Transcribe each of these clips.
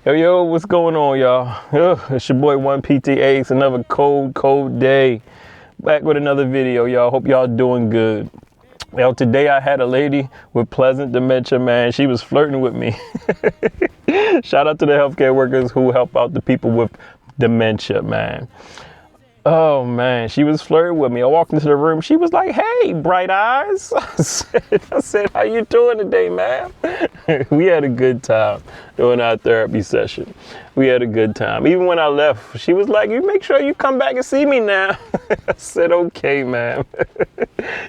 Yo, what's going on, y'all? It's your boy 1PTA. It's another cold day. Back with another video, y'all. Hope y'all doing good. Well, today I had a lady with pleasant dementia, man. She was flirting with me. Shout out to the healthcare workers who help out the people with dementia, man. Oh man, she was flirting with me. I walked into the room. She was like, "Hey, bright eyes." I said, "How you doing today, man?" We had a good time during our therapy session. We had a good time. Even when I left, she was like, "You make sure you come back and see me now." I said, "Okay, man."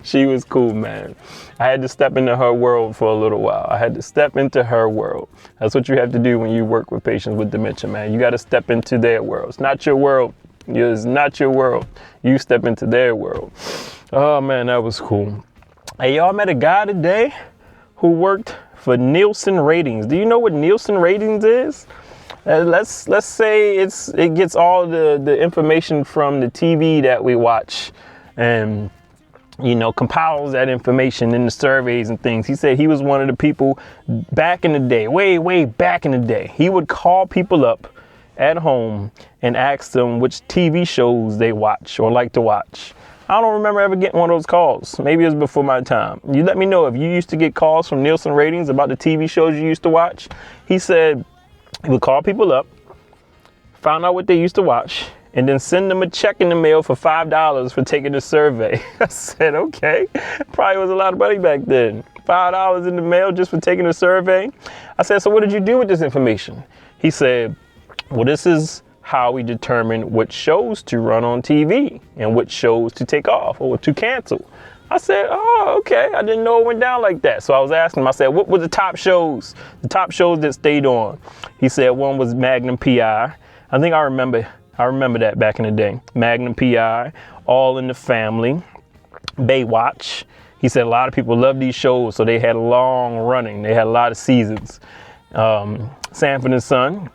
She was cool, man. I had to step into her world for a little while. I had to step into her world. That's what you have to do when you work with patients with dementia, man. You got to step into their world. It's not your world. It's not your world. You step into their world. Oh man, that was cool. Hey, y'all, met a guy today who worked for Nielsen ratings. Do you know what Nielsen ratings is? Let's say it gets all the information from the TV that we watch, and compiles that information in the surveys and things. He said he was one of the people back in the day, way back in the day. He would call people up at home and ask them which TV shows they watch or like to watch. I don't remember ever getting one of those calls. Maybe it was before my time. You let me know if you used to get calls from Nielsen ratings about the TV shows you used to watch. He said he would call people up, find out what they used to watch, and then send them a check in the mail for $5 for taking the survey. I said, okay, probably was a lot of money back then. $5 in the mail just for taking a survey. I said, so what did you do with this information? He said, well, this is how we determine which shows to run on TV and which shows to take off or to cancel. I said, oh, okay. I didn't know it went down like that. So I was asking him, I said, what were the top shows that stayed on? He said one was Magnum PI. I think I remember that back in the day. Magnum PI, All in the Family, Baywatch. He said a lot of people love these shows, so they had long running. They had a lot of seasons. Sanford and Son.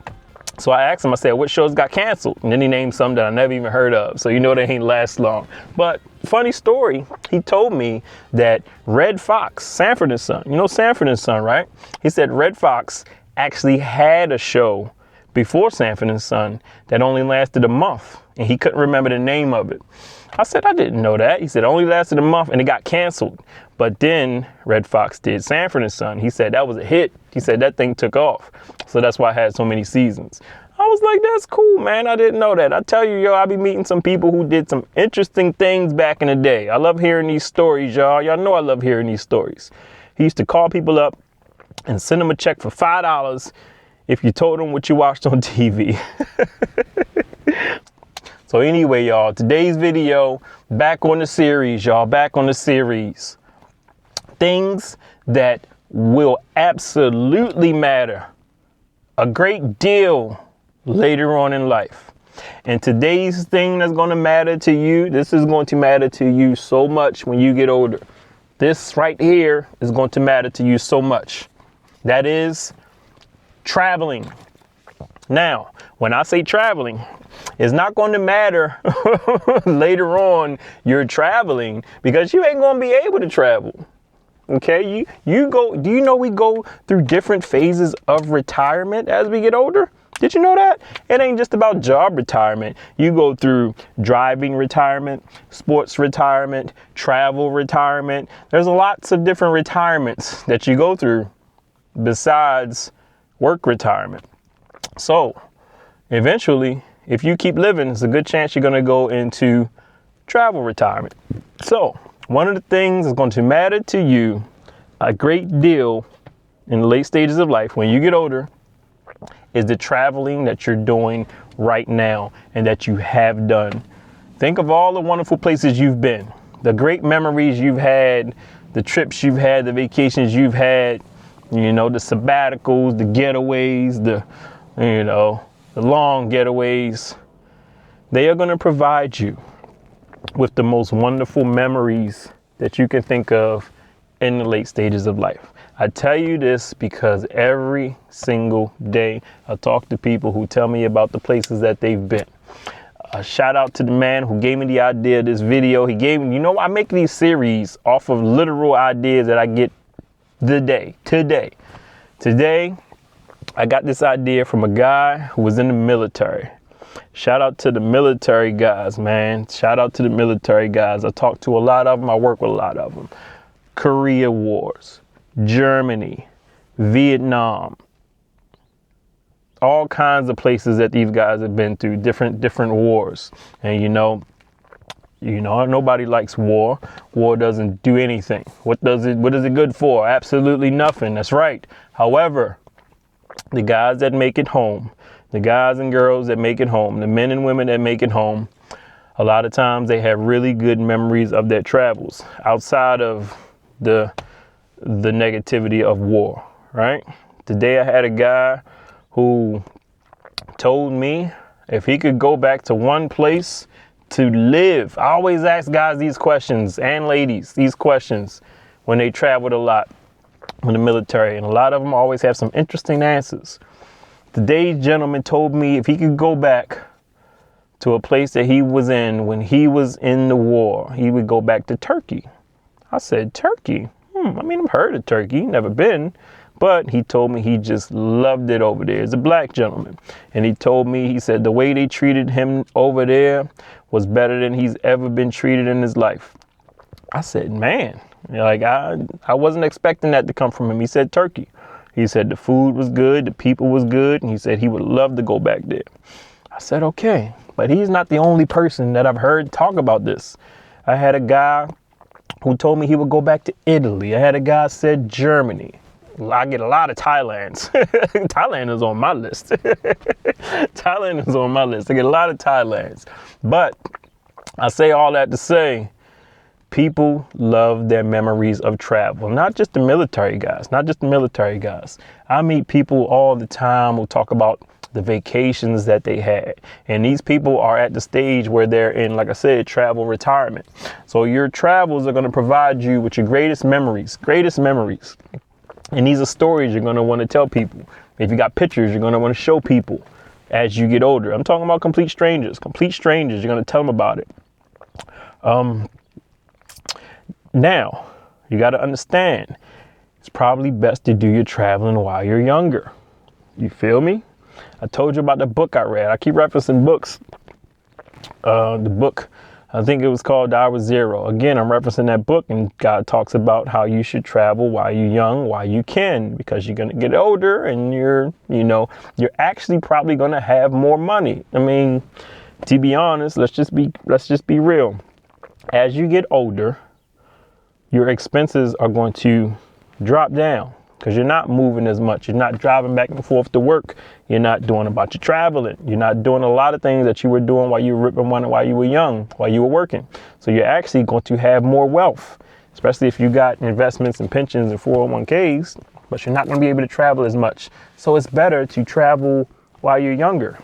So I asked him, I said, what shows got canceled? And then he named some that I never even heard of. So they ain't last long. But funny story, he told me that Red Fox, Sanford and Son, Sanford and Son, right? He said Red Fox actually had a show before Sanford and Son that only lasted a month, and he couldn't remember the name of it. I said, I didn't know that. He said it only lasted a month and it got canceled. But then Red Fox did Sanford and Son. He said that was a hit. He said that thing took off. So that's why it had so many seasons. I was like, that's cool, man. I didn't know that. I tell you, I be meeting some people who did some interesting things back in the day. I love hearing these stories, y'all. Y'all know I love hearing these stories. He used to call people up and send them a check for $5 if you told them what you watched on TV. So anyway, y'all, today's video, back on the series, y'all, back on the series. Things that will absolutely matter a great deal later on in life. And today's thing that's going to matter to you, this is going to matter to you so much when you get older. This right here is going to matter to you so much. That is traveling. Now, when I say traveling, it's not going to matter later on you're traveling, because you ain't going to be able to travel. Okay, you go. Do you know we go through different phases of retirement as we get older? Did you know that? It ain't just about job retirement. You go through driving retirement, sports retirement, travel retirement. There's lots of different retirements that you go through besides work retirement. So eventually, if you keep living, there's a good chance you're going to go into travel retirement. So one of the things that's going to matter to you a great deal in the late stages of life when you get older is the traveling that you're doing right now and that you have done. Think of all the wonderful places you've been, the great memories you've had, the trips you've had, the vacations you've had, the sabbaticals, the getaways, the long getaways. They are going to provide you with the most wonderful memories that you can think of in the late stages of life. I tell you this because every single day I talk to people who tell me about the places that they've been. A shout out to the man who gave me the idea of this video. He gave me, I make these series off of literal ideas that I get today. Today, I got this idea from a guy who was in the military. Shout out to the military guys, man. Shout out to the military guys. I talk to a lot of them. I work with a lot of them. Korea Wars, Germany, Vietnam, all kinds of places that these guys have been through, different wars. And you know, nobody likes war. War doesn't do anything. What is it good for? Absolutely nothing. That's right. However, the guys that make it home, the guys and girls that make it home, the men and women that make it home, a lot of times they have really good memories of their travels outside of the negativity of war, right? Today I had a guy who told me if he could go back to one place to live. I always ask guys these questions, and ladies these questions, when they traveled a lot in the military, and a lot of them always have some interesting answers. Today's gentleman told me if he could go back to a place that he was in when he was in the war, he would go back to Turkey. I said, Turkey? I mean, I've heard of Turkey, never been, but he told me he just loved it over there. He's a black gentleman. And he told me, he said the way they treated him over there was better than he's ever been treated in his life. I said, man, like I wasn't expecting that to come from him. He said Turkey. He said the food was good, the people was good, and he said he would love to go back there. I said, okay, but he's not the only person that I've heard talk about this. I had a guy who told me he would go back to Italy. I had a guy said Germany. I get a lot of Thailands. Thailand is on my list. Thailand is on my list. I get a lot of Thailands. But I say all that to say, people love their memories of travel. Not just the military guys. Not just the military guys. I meet people all the time who talk about the vacations that they had. And these people are at the stage where they're in, like I said, travel retirement. So your travels are going to provide you with your greatest memories. And these are stories you're going to want to tell people. If you got pictures, you're going to want to show people as you get older. I'm talking about complete strangers. Complete strangers, you're going to tell them about it. Now, you got to understand, it's probably best to do your traveling while you're younger. You feel me? I told you about the book I read. I keep referencing books. The book, I think it was called Hour Zero. Again, I'm referencing that book, and God talks about how you should travel while you're young, while you can, because you're going to get older and you're actually probably going to have more money. I mean, to be honest, let's just be real. As you get older, your expenses are going to drop down because you're not moving as much. You're not driving back and forth to work. You're not doing a bunch of traveling. You're not doing a lot of things that you were doing while you were ripping one, while you were young, while you were working. So you're actually going to have more wealth, especially if you got investments and pensions and 401ks, but you're not going to be able to travel as much. So it's better to travel while you're younger.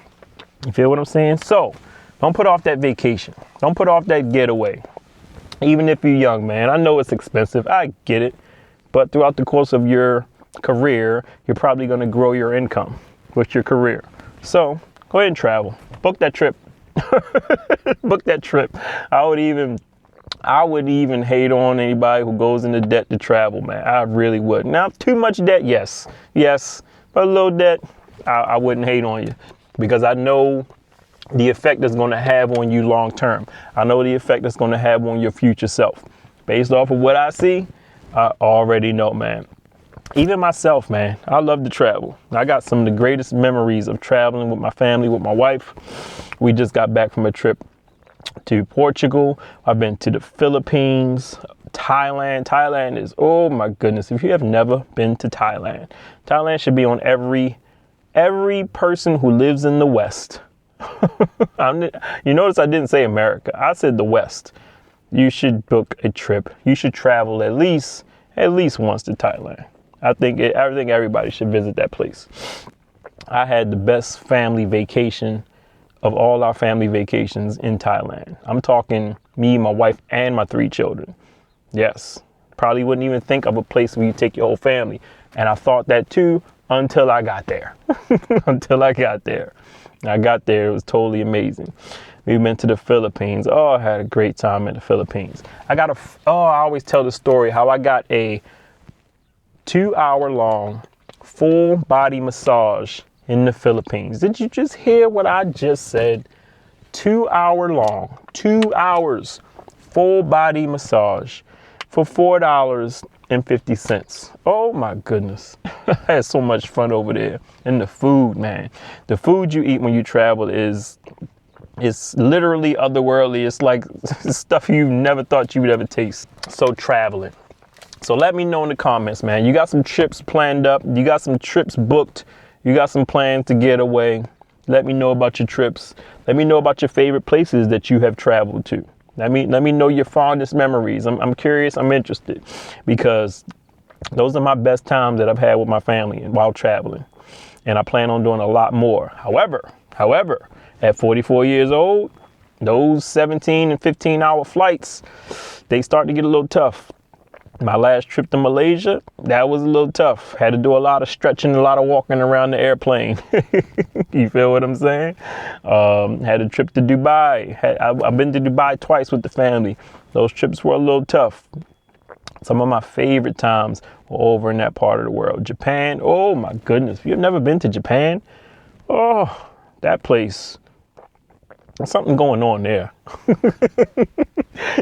You feel what I'm saying? So don't put off that vacation. Don't put off that getaway. Even if you're young, man. I know it's expensive. I get it. But throughout the course of your career, you're probably going to grow your income with your career. So go ahead and travel. Book that trip. Book that trip. I would even hate on anybody who goes into debt to travel, man. I really would. Now, too much debt, yes. But a little debt, I wouldn't hate on you, because I know the effect it's going to have on you long term. I know the effect it's going to have on your future self. Based off of what I see, I already know, man. Even myself, man, I love to travel. I got some of the greatest memories of traveling with my family, with my wife. We just got back from a trip to Portugal. I've been to the Philippines, Thailand. Thailand is, oh my goodness, if you have never been to Thailand, Thailand should be on every person who lives in the West. You notice I didn't say America. I said the West. You should book a trip. You should travel at least once to Thailand. I think everybody should visit that place. I had the best family vacation of all our family vacations in Thailand. I'm talking me, my wife, and my 3 children. Yes. Probably wouldn't even think of a place where you take your whole family. And I thought that too until I got there. I got there. It was totally amazing. We went to the Philippines. Oh, I had a great time in the Philippines. I always tell the story how I got a 2-hour long full body massage in the Philippines. Did you just hear what I just said? 2 hour long, 2 hours, full body massage for $4.50. Oh my goodness. I had so much fun over there. And the food, man, the food you eat when you travel it's literally otherworldly. It's like stuff you never thought you would ever taste. So traveling. So let me know in the comments, man. You got some trips planned up. You got some trips booked. You got some plans to get away. Let me know about your trips. Let me know about your favorite places that you have traveled to. Let me know your fondest memories. I'm curious. I'm interested because those are my best times that I've had with my family while traveling. And I plan on doing a lot more. However, at 44 years old, those 17 and 15 hour flights, they start to get a little tough. My last trip to Malaysia, that was a little tough. Had to do a lot of stretching, a lot of walking around the airplane. You feel what I'm saying? Had a trip to Dubai. I've been to Dubai twice with the family. Those trips were a little tough. Some of my favorite times were over in that part of the world. Japan, oh my goodness. If you've never been to Japan, oh, that place. There's something going on there.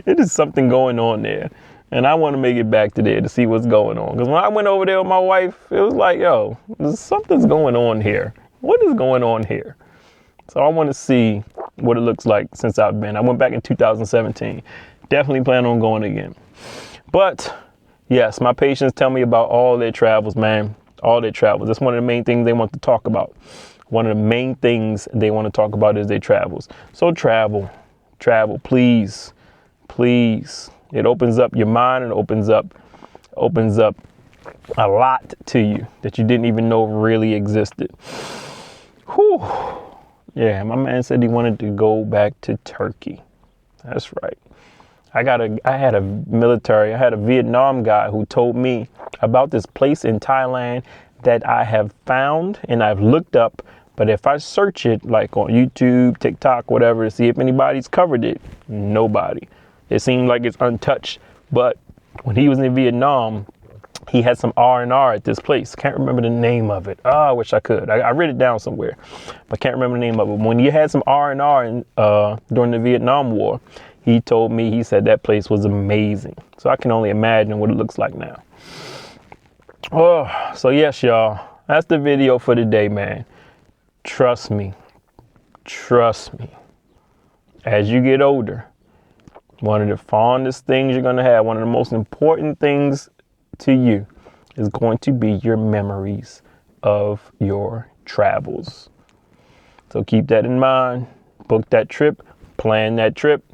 It is something going on there. And I want to make it back to there to see what's going on. Because when I went over there with my wife, it was like, yo, something's going on here. What is going on here? So I want to see what it looks like since I've been. I went back in 2017. Definitely plan on going again. But yes, my patients tell me about all their travels, man. All their travels. That's one of the main things they want to talk about. One of the main things they want to talk about is their travels. So travel, please, please. It opens up your mind and opens up a lot to you that you didn't even know really existed. Whew. Yeah, my man said he wanted to go back to Turkey. That's right. I had a Vietnam guy who told me about this place in Thailand that I have found and I've looked up. But if I search it like on YouTube, TikTok, whatever, to see if anybody's covered it, nobody. It seemed like it's untouched. But when he was in Vietnam, he had some R&R at this place. Can't remember the name of it. Oh, I wish I could. I read it down somewhere, but can't remember the name of it. When he had some R&R during the Vietnam War, he told me, he said that place was amazing. So I can only imagine what it looks like now. Oh, so yes, y'all. That's the video for today, man. Trust me. As you get older, one of the fondest things you're going to have, one of the most important things to you is going to be your memories of your travels. So keep that in mind. Book that trip, plan that trip,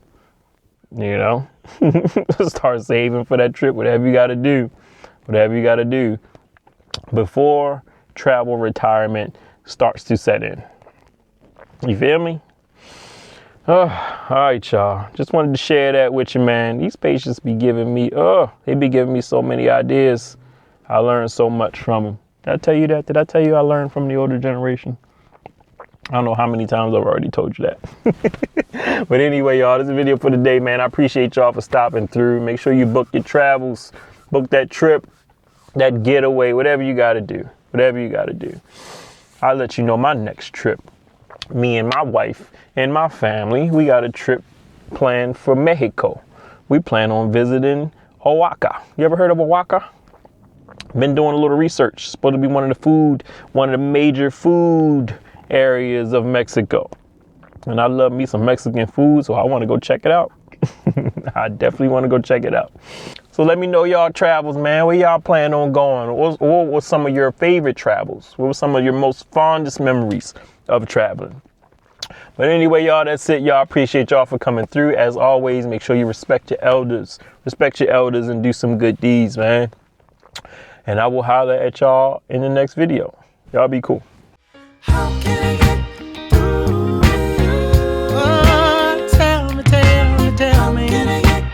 start saving for that trip, whatever you got to do before travel retirement starts to set in. You feel me? Oh, all right, y'all. Just wanted to share that with you, man. These patients be giving me, they be giving me so many ideas. I learned so much from them. Did I tell you that? Did I tell you I learned from the older generation? I don't know how many times I've already told you that. But anyway, y'all, this is a video for today, man. I appreciate y'all for stopping through. Make sure you book your travels, book that trip, that getaway, whatever you got to do. I'll let you know my next trip. Me and my wife and my family, we got a trip planned for Mexico. We plan on visiting Oaxaca. You ever heard of Oaxaca? Been doing a little research. It's supposed to be one of the major food areas of Mexico. And I love me some Mexican food, so I want to go check it out. I definitely want to go check it out. So let me know y'all travels, man. Where y'all plan on going? What were some of your favorite travels? What were some of your most fondest memories of traveling? But anyway, y'all, that's it. Y'all, appreciate y'all for coming through. As always, make sure you respect your elders. Respect your elders and do some good deeds, man. And I will holler at y'all in the next video. Y'all be cool. How can I get through you? Oh, tell me. How can I get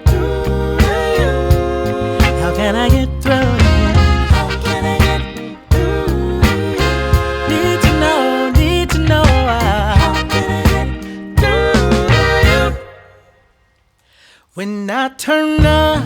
through you? How can I get through you? How can I get through you? Need to know. How can I get through you? When I turn up,